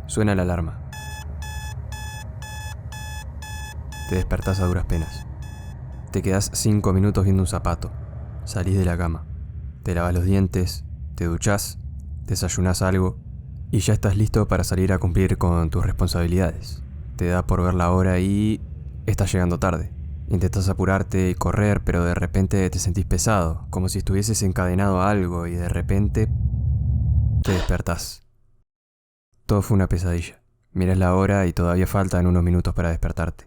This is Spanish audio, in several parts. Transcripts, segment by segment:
Suena la alarma. Te despertás a duras penas. Te quedás 5 minutos viendo un zapato. Salís de la cama. Te lavas los dientes, te duchás, desayunás algo y ya estás listo para salir a cumplir con tus responsabilidades. Te da por ver la hora y estás llegando tarde. Intentás apurarte y correr, pero de repente te sentís pesado, como si estuvieses encadenado a algo y de repente te despertás. Todo fue una pesadilla. Mirás la hora y todavía faltan unos minutos para despertarte.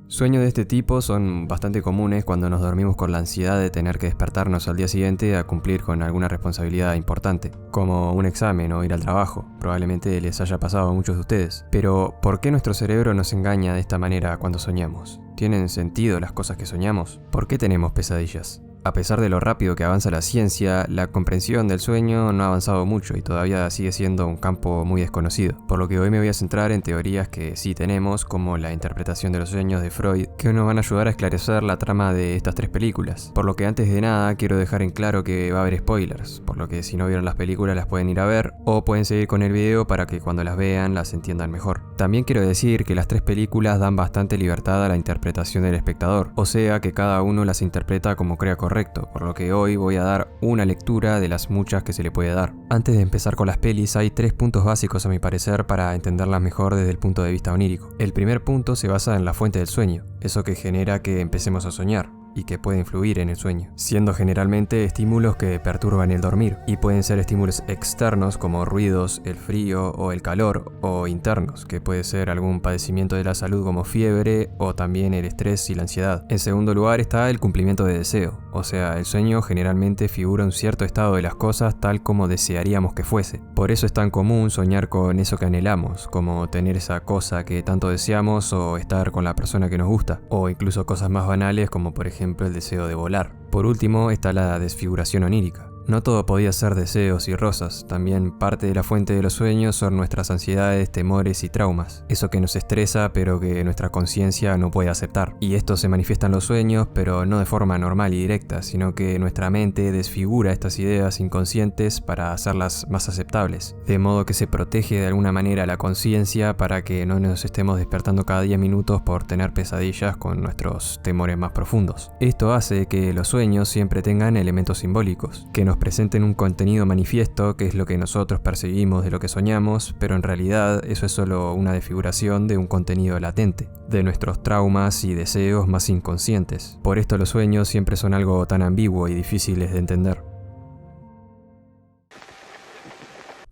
Sueños de este tipo son bastante comunes cuando nos dormimos con la ansiedad de tener que despertarnos al día siguiente a cumplir con alguna responsabilidad importante, como un examen o ir al trabajo. Probablemente les haya pasado a muchos de ustedes. Pero, ¿por qué nuestro cerebro nos engaña de esta manera cuando soñamos? ¿Tienen sentido las cosas que soñamos? ¿Por qué tenemos pesadillas? A pesar de lo rápido que avanza la ciencia, la comprensión del sueño no ha avanzado mucho y todavía sigue siendo un campo muy desconocido. Por lo que hoy me voy a centrar en teorías que sí tenemos, como la interpretación de los sueños de Freud, que nos van a ayudar a esclarecer la trama de estas 3 películas. Por lo que antes de nada quiero dejar en claro que va a haber spoilers, por lo que si no vieron las películas las pueden ir a ver o pueden seguir con el video para que cuando las vean las entiendan mejor. También quiero decir que las 3 películas dan bastante libertad a la interpretación del espectador, o sea que cada uno las interpreta como crea correcto, por lo que hoy voy a dar una lectura de las muchas que se le puede dar. Antes de empezar con las pelis, hay 3 puntos básicos a mi parecer para entenderlas mejor desde el punto de vista onírico. El primer punto se basa en la fuente del sueño, eso que genera que empecemos a soñar y que puede influir en el sueño, siendo generalmente estímulos que perturban el dormir, y pueden ser estímulos externos como ruidos, el frío o el calor, o internos, que puede ser algún padecimiento de la salud como fiebre o también el estrés y la ansiedad. En segundo lugar está el cumplimiento de deseo, o sea, el sueño generalmente figura un cierto estado de las cosas tal como desearíamos que fuese. Por eso es tan común soñar con eso que anhelamos, como tener esa cosa que tanto deseamos o estar con la persona que nos gusta, o incluso cosas más banales como por ejemplo el deseo de volar. Por último está la desfiguración onírica. No todo podía ser deseos y rosas, también parte de la fuente de los sueños son nuestras ansiedades, temores y traumas, eso que nos estresa pero que nuestra conciencia no puede aceptar. Y esto se manifiesta en los sueños, pero no de forma normal y directa, sino que nuestra mente desfigura estas ideas inconscientes para hacerlas más aceptables, de modo que se protege de alguna manera la conciencia para que no nos estemos despertando cada 10 minutos por tener pesadillas con nuestros temores más profundos. Esto hace que los sueños siempre tengan elementos simbólicos, que nos presenten un contenido manifiesto que es lo que nosotros percibimos de lo que soñamos, pero en realidad eso es solo una desfiguración de un contenido latente, de nuestros traumas y deseos más inconscientes. Por esto los sueños siempre son algo tan ambiguo y difíciles de entender.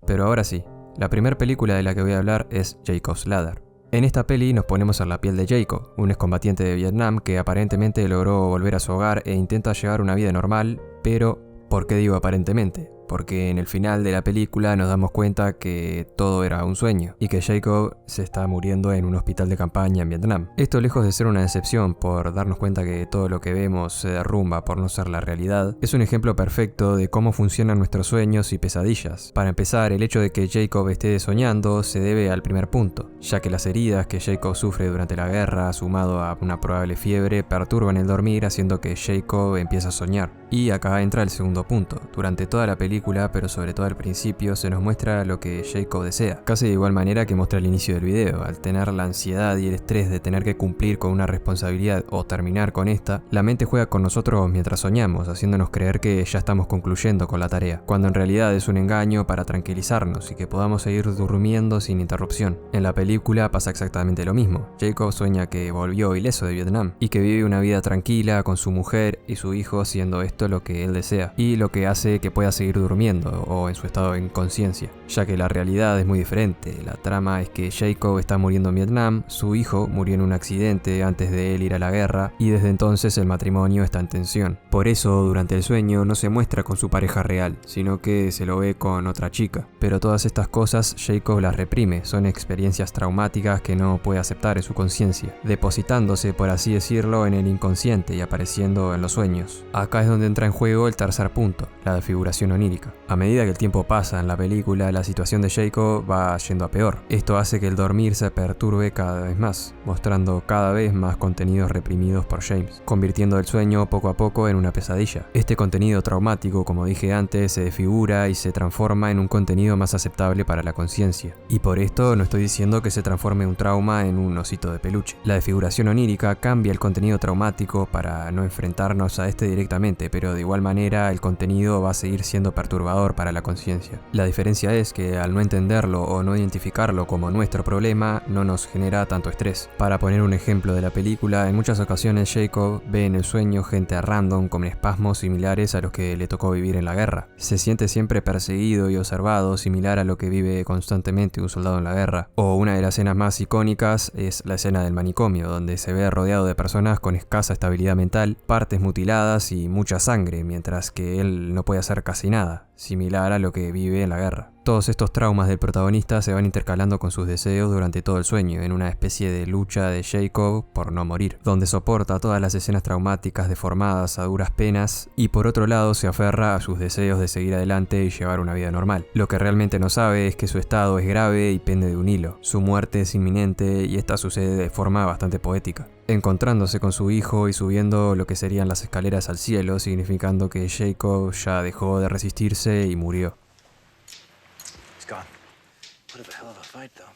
Pero ahora sí, la primera película de la que voy a hablar es Jacob's Ladder. En esta peli nos ponemos en la piel de Jacob, un excombatiente de Vietnam que aparentemente logró volver a su hogar e intenta llevar una vida normal, pero ¿por qué digo aparentemente? Porque en el final de la película nos damos cuenta que todo era un sueño y que Jacob se está muriendo en un hospital de campaña en Vietnam. Esto, lejos de ser una decepción por darnos cuenta que todo lo que vemos se derrumba por no ser la realidad, es un ejemplo perfecto de cómo funcionan nuestros sueños y pesadillas. Para empezar, el hecho de que Jacob esté soñando se debe al primer punto, ya que las heridas que Jacob sufre durante la guerra, sumado a una probable fiebre, perturban el dormir haciendo que Jacob empiece a soñar. Y acá entra el segundo punto. Durante toda la película, pero sobre todo al principio, se nos muestra lo que Jacob desea, casi de igual manera que muestra al inicio del video. Al tener la ansiedad y el estrés de tener que cumplir con una responsabilidad o terminar con esta, la mente juega con nosotros mientras soñamos, haciéndonos creer que ya estamos concluyendo con la tarea, cuando en realidad es un engaño para tranquilizarnos y que podamos seguir durmiendo sin interrupción. En la película pasa exactamente lo mismo. Jacob sueña que volvió ileso de Vietnam y que vive una vida tranquila con su mujer y su hijo, siendo esto lo que él desea y lo que hace que pueda seguir durmiendo o en su estado de inconsciencia, ya que la realidad es muy diferente. La trama es que Jacob está muriendo en Vietnam, su hijo murió en un accidente antes de él ir a la guerra y desde entonces el matrimonio está en tensión. Por eso durante el sueño no se muestra con su pareja real, sino que se lo ve con otra chica. Pero todas estas cosas Jacob las reprime, son experiencias traumáticas que no puede aceptar en su conciencia, depositándose por así decirlo en el inconsciente y apareciendo en los sueños. Acá es donde entra en juego el tercer punto, la desfiguración onírica. onírica. A medida que el tiempo pasa en la película, la situación de Jacob va yendo a peor. Esto hace que el dormir se perturbe cada vez más, mostrando cada vez más contenidos reprimidos por James, convirtiendo el sueño poco a poco en una pesadilla. Este contenido traumático, como dije antes, se desfigura y se transforma en un contenido más aceptable para la conciencia. Y por esto no estoy diciendo que se transforme un trauma en un osito de peluche. La desfiguración onírica cambia el contenido traumático para no enfrentarnos a este directamente, pero de igual manera el contenido va a seguir siendo perturbador para la conciencia. La diferencia es que al no entenderlo o no identificarlo como nuestro problema, no nos genera tanto estrés. Para poner un ejemplo de la película, en muchas ocasiones Jacob ve en el sueño gente random con espasmos similares a los que le tocó vivir en la guerra. Se siente siempre perseguido y observado, similar a lo que vive constantemente un soldado en la guerra. O una de las escenas más icónicas es la escena del manicomio, donde se ve rodeado de personas con escasa estabilidad mental, partes mutiladas y mucha sangre, mientras que él no puede hacer casi nada, similar a lo que vive en la guerra. Todos estos traumas del protagonista se van intercalando con sus deseos durante todo el sueño, en una especie de lucha de Jacob por no morir, donde soporta todas las escenas traumáticas deformadas a duras penas y por otro lado se aferra a sus deseos de seguir adelante y llevar una vida normal. Lo que realmente no sabe es que su estado es grave y pende de un hilo. Su muerte es inminente y esta sucede de forma bastante poética, encontrándose con su hijo y subiendo lo que serían las escaleras al cielo, significando que Jacob ya dejó de resistirse y murió. Gone. What a hell of a fight, though.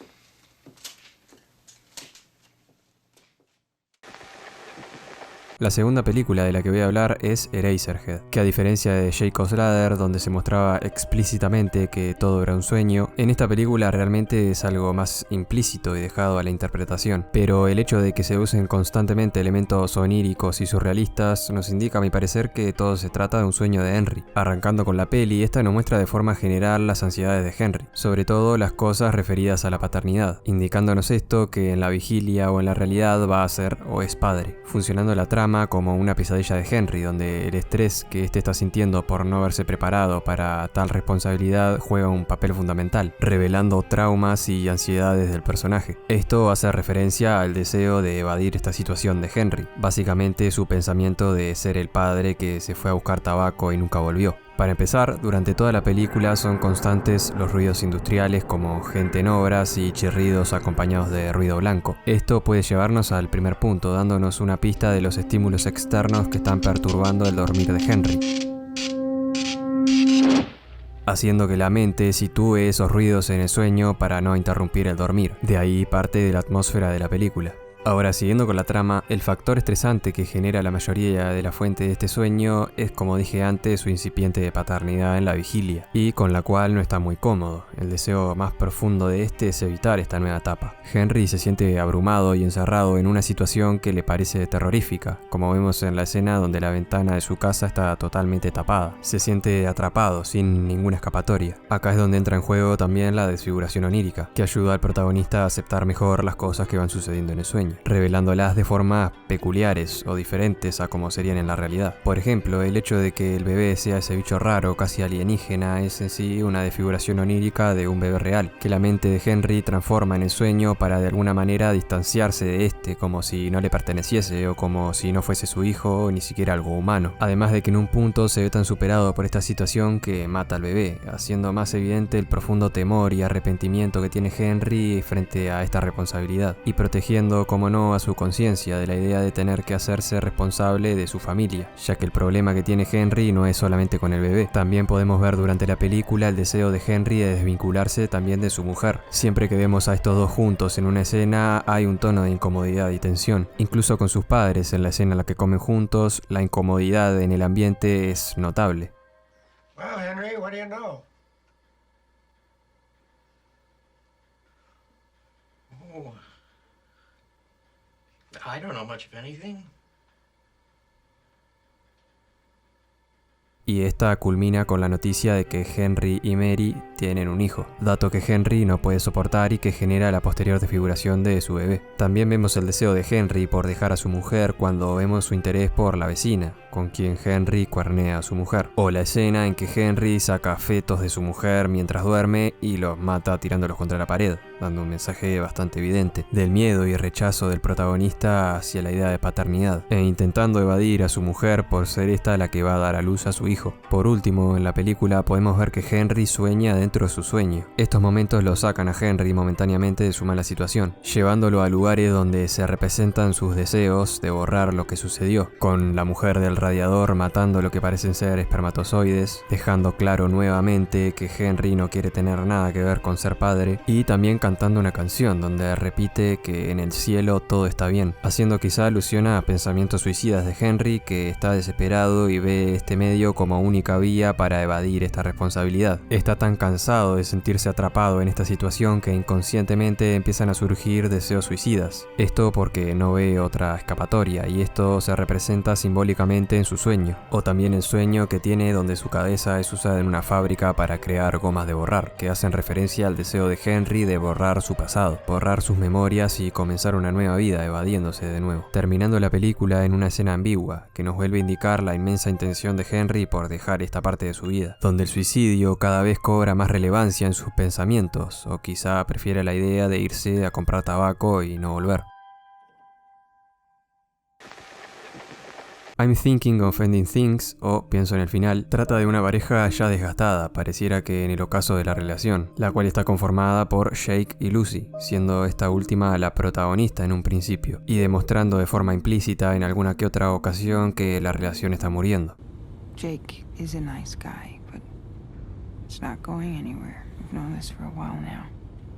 La segunda película de la que voy a hablar es Eraserhead, que a diferencia de Jacob's Ladder, donde se mostraba explícitamente que todo era un sueño, en esta película realmente es algo más implícito y dejado a la interpretación. Pero el hecho de que se usen constantemente elementos oníricos y surrealistas nos indica a mi parecer que todo se trata de un sueño de Henry. Arrancando con la peli, esta nos muestra de forma general las ansiedades de Henry, sobre todo las cosas referidas a la paternidad, indicándonos esto que en la vigilia o en la realidad va a ser o es padre, funcionando la trama como una pesadilla de Henry, donde el estrés que éste está sintiendo por no haberse preparado para tal responsabilidad juega un papel fundamental, revelando traumas y ansiedades del personaje. Esto hace referencia al deseo de evadir esta situación de Henry, básicamente su pensamiento de ser el padre que se fue a buscar tabaco y nunca volvió. Para empezar, durante toda la película son constantes los ruidos industriales como gente en obras y chirridos acompañados de ruido blanco. Esto puede llevarnos al primer punto, dándonos una pista de los estímulos externos que están perturbando el dormir de Henry, haciendo que la mente sitúe esos ruidos en el sueño para no interrumpir el dormir. De ahí parte de la atmósfera de la película. Ahora, siguiendo con la trama, el factor estresante que genera la mayoría de la fuente de este sueño es, como dije antes, su incipiente de paternidad en la vigilia, y con la cual no está muy cómodo. El deseo más profundo de este es evitar esta nueva etapa. Henry se siente abrumado y encerrado en una situación que le parece terrorífica, como vemos en la escena donde la ventana de su casa está totalmente tapada. Se siente atrapado, sin ninguna escapatoria. Acá es donde entra en juego también la desfiguración onírica, que ayuda al protagonista a aceptar mejor las cosas que van sucediendo en el sueño, revelándolas de formas peculiares o diferentes a como serían en la realidad. Por ejemplo, el hecho de que el bebé sea ese bicho raro, casi alienígena, es en sí una desfiguración onírica de un bebé real, que la mente de Henry transforma en el sueño para de alguna manera distanciarse de este, como si no le perteneciese o como si no fuese su hijo o ni siquiera algo humano. Además de que en un punto se ve tan superado por esta situación que mata al bebé, haciendo más evidente el profundo temor y arrepentimiento que tiene Henry frente a esta responsabilidad, y protegiendo como no a su conciencia de la idea de tener que hacerse responsable de su familia, ya que el problema que tiene Henry no es solamente con el bebé. También podemos ver durante la película el deseo de Henry de desvincularse también de su mujer. Siempre que vemos a estos dos juntos en una escena hay un tono de incomodidad y tensión. Incluso con sus padres en la escena en la que comen juntos, la incomodidad en el ambiente es notable. Well, Henry, what do you know? Oh. I don't know much of anything. Y esta culmina con la noticia de que Henry y Mary tienen un hijo, dato que Henry no puede soportar y que genera la posterior desfiguración de su bebé. También vemos el deseo de Henry por dejar a su mujer cuando vemos su interés por la vecina, con quien Henry cuernea a su mujer. O la escena en que Henry saca fetos de su mujer mientras duerme y los mata tirándolos contra la pared, dando un mensaje bastante evidente del miedo y rechazo del protagonista hacia la idea de paternidad, e intentando evadir a su mujer por ser esta la que va a dar a luz a su hijo. Por último, en la película podemos ver que Henry sueña dentro de su sueño. Estos momentos lo sacan a Henry momentáneamente de su mala situación, llevándolo a lugares donde se representan sus deseos de borrar lo que sucedió, con la mujer del radiador matando lo que parecen ser espermatozoides, dejando claro nuevamente que Henry no quiere tener nada que ver con ser padre, y también cantando una canción donde repite que en el cielo todo está bien, haciendo quizá alusión a pensamientos suicidas de Henry, que está desesperado y ve este medio como única vía para evadir esta responsabilidad. Está tan cansado de sentirse atrapado en esta situación que inconscientemente empiezan a surgir deseos suicidas. Esto porque no ve otra escapatoria, y esto se representa simbólicamente en su sueño, o también el sueño que tiene donde su cabeza es usada en una fábrica para crear gomas de borrar, que hacen referencia al deseo de Henry de borrar su pasado, borrar sus memorias y comenzar una nueva vida evadiéndose de nuevo, terminando la película en una escena ambigua que nos vuelve a indicar la inmensa intención de Henry por dejar esta parte de su vida, donde el suicidio cada vez cobra más relevancia en sus pensamientos, o quizá prefiere la idea de irse a comprar tabaco y no volver. I'm Thinking of Ending Things, o Pienso en el final, trata de una pareja ya desgastada, pareciera que en el ocaso de la relación, la cual está conformada por Jake y Lucy, siendo esta última la protagonista en un principio, y demostrando de forma implícita en alguna que otra ocasión que la relación está muriendo. Jake is a nice guy, but it's not going anywhere. We've known this for a while now.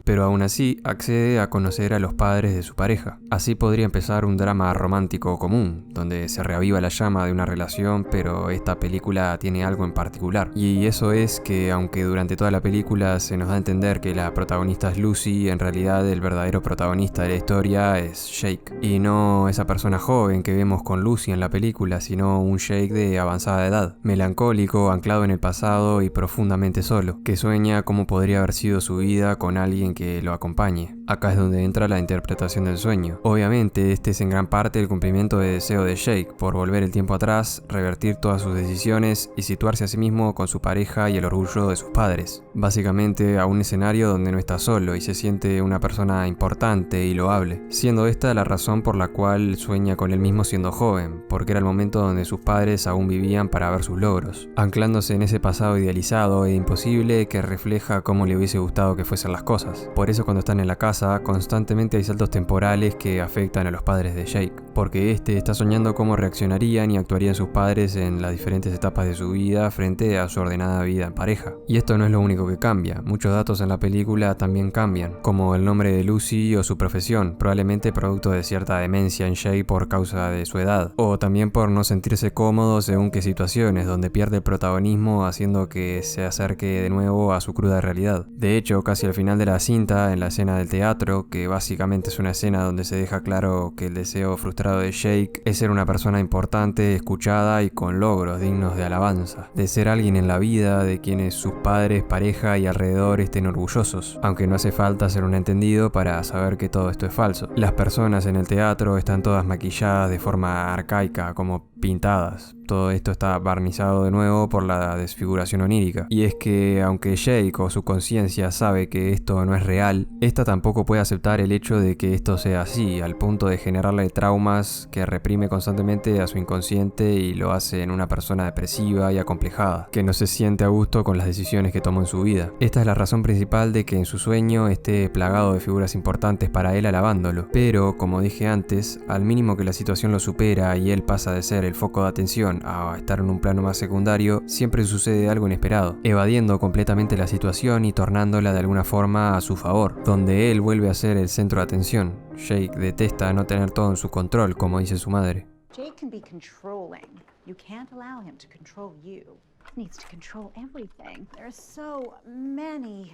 Pero aún así accede a conocer a los padres de su pareja. Así podría empezar un drama romántico común, donde se reaviva la llama de una relación, pero esta película tiene algo en particular. Y eso es que aunque durante toda la película se nos da a entender que la protagonista es Lucy, en realidad el verdadero protagonista de la historia es Jake. Y no esa persona joven que vemos con Lucy en la película, sino un Jake de avanzada edad, melancólico, anclado en el pasado y profundamente solo, que sueña cómo podría haber sido su vida con alguien que lo acompañe. Acá es donde entra la interpretación del sueño. Obviamente este es en gran parte el cumplimiento de deseo de Jake por volver el tiempo atrás, revertir todas sus decisiones y situarse a sí mismo con su pareja y el orgullo de sus padres. Básicamente a un escenario donde no está solo y se siente una persona importante y loable, siendo esta la razón por la cual sueña con él mismo siendo joven, porque era el momento donde sus padres aún vivían para ver sus logros, anclándose en ese pasado idealizado e imposible que refleja cómo le hubiese gustado que fuesen las cosas. Por eso cuando están en la casa, constantemente hay saltos temporales que afectan a los padres de Jake, porque este está soñando cómo reaccionarían y actuarían sus padres en las diferentes etapas de su vida frente a su ordenada vida en pareja. Y esto no es lo único que cambia, muchos datos en la película también cambian, como el nombre de Lucy o su profesión, probablemente producto de cierta demencia en Jake por causa de su edad, o también por no sentirse cómodo según qué situaciones, donde pierde el protagonismo haciendo que se acerque de nuevo a su cruda realidad. De hecho, casi al final de la cinta, en la escena del teatro, que básicamente es una escena donde se deja claro que el deseo frustrado de Jake es ser una persona importante, escuchada y con logros dignos de alabanza, de ser alguien en la vida de quienes sus padres, pareja y alrededor estén orgullosos, aunque no hace falta ser un entendido para saber que todo esto es falso. Las personas en el teatro están todas maquilladas de forma arcaica, como pintadas. Todo esto está barnizado de nuevo por la desfiguración onírica. Y es que, aunque Jake o su conciencia sabe que esto no es real, esta tampoco puede aceptar el hecho de que esto sea así, al punto de generarle traumas que reprime constantemente a su inconsciente y lo hace en una persona depresiva y acomplejada, que no se siente a gusto con las decisiones que tomó en su vida. Esta es la razón principal de que en su sueño esté plagado de figuras importantes para él alabándolo. Pero, como dije antes, al mínimo que la situación lo supera y él pasa de ser el foco de atención a estar en un plano más secundario, siempre sucede algo inesperado, evadiendo completamente la situación y tornándola de alguna forma a su favor, donde él vuelve a ser el centro de atención. Jake detesta no tener todo en su control, como dice su madre. Jake can be controlling. You can't allow him to control you. He needs to control everything. There are so many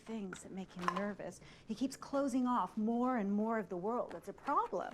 things that make him nervous. He keeps closing off more and more of the world. It's a problem.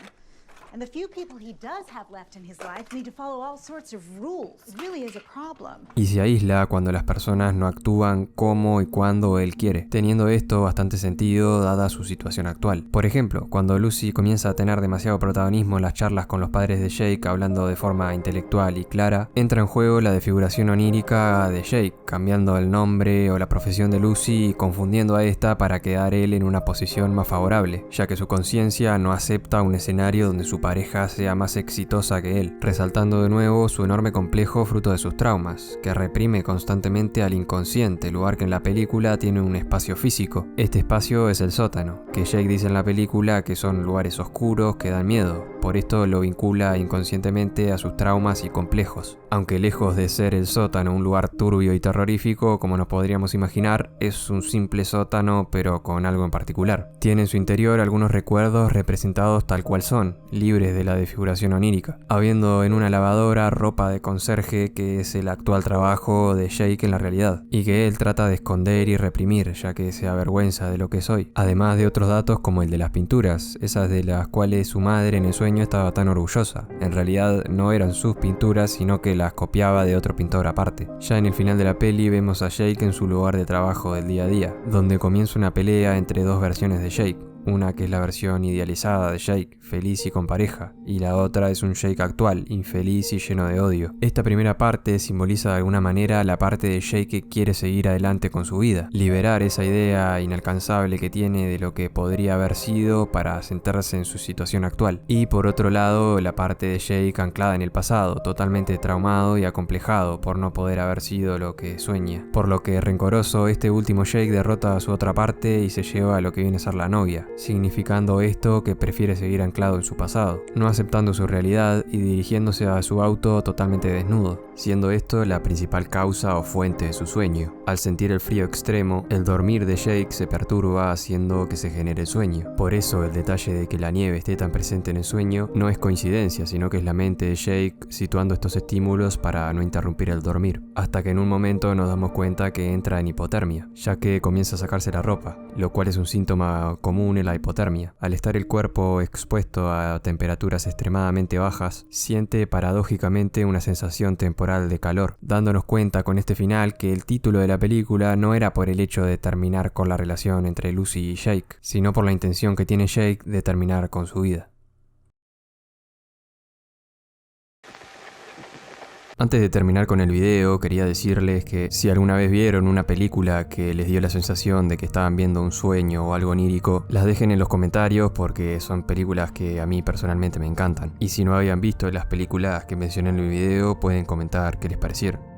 And the few people he does have left in his life need to follow all sorts of rules. It really is a problem. Y se aísla cuando las personas no actúan como y cuando él quiere, teniendo esto bastante sentido dada su situación actual. Por ejemplo, cuando Lucy comienza a tener demasiado protagonismo en las charlas con los padres de Jake hablando de forma intelectual y clara, entra en juego la desfiguración onírica de Jake, cambiando el nombre o la profesión de Lucy y confundiendo a esta para quedar él en una posición más favorable, ya que su conciencia no acepta un escenario donde su pareja sea más exitosa que él, resaltando de nuevo su enorme complejo fruto de sus traumas, que reprime constantemente al inconsciente, lugar que en la película tiene un espacio físico. Este espacio es el sótano, que Jake dice en la película que son lugares oscuros que dan miedo, por esto lo vincula inconscientemente a sus traumas y complejos. Aunque lejos de ser el sótano un lugar turbio y terrorífico, como nos podríamos imaginar, es un simple sótano pero con algo en particular. Tiene en su interior algunos recuerdos representados tal cual son, libres de la desfiguración onírica, habiendo en una lavadora ropa de conserje que es el actual trabajo de Jake en la realidad, y que él trata de esconder y reprimir ya que se avergüenza de lo que soy, además de otros datos como el de las pinturas, esas de las cuales su madre en el sueño estaba tan orgullosa. En realidad no eran sus pinturas, sino que las copiaba de otro pintor aparte. Ya en el final de la peli vemos a Jake en su lugar de trabajo del día a día, donde comienza una pelea entre dos versiones de Jake. Una que es la versión idealizada de Jake, feliz y con pareja, y la otra es un Jake actual, infeliz y lleno de odio. Esta primera parte simboliza de alguna manera la parte de Jake que quiere seguir adelante con su vida, liberar esa idea inalcanzable que tiene de lo que podría haber sido para centrarse en su situación actual. Y por otro lado, la parte de Jake anclada en el pasado, totalmente traumado y acomplejado por no poder haber sido lo que sueña. Por lo que rencoroso, este último Jake derrota a su otra parte y se lleva a lo que viene a ser la novia, significando esto que prefiere seguir anclado en su pasado, no aceptando su realidad y dirigiéndose a su auto totalmente desnudo, siendo esto la principal causa o fuente de su sueño. Al sentir el frío extremo, el dormir de Jake se perturba haciendo que se genere el sueño. Por eso el detalle de que la nieve esté tan presente en el sueño no es coincidencia, sino que es la mente de Jake situando estos estímulos para no interrumpir el dormir, hasta que en un momento nos damos cuenta que entra en hipotermia, ya que comienza a sacarse la ropa, lo cual es un síntoma común en la hipotermia. Al estar el cuerpo expuesto a temperaturas extremadamente bajas, siente paradójicamente una sensación temporal de calor, dándonos cuenta con este final que el título de la película no era por el hecho de terminar con la relación entre Lucy y Jake, sino por la intención que tiene Jake de terminar con su vida. Antes de terminar con el video, quería decirles que si alguna vez vieron una película que les dio la sensación de que estaban viendo un sueño o algo onírico, las dejen en los comentarios porque son películas que a mí personalmente me encantan. Y si no habían visto las películas que mencioné en el video, pueden comentar qué les parecieron.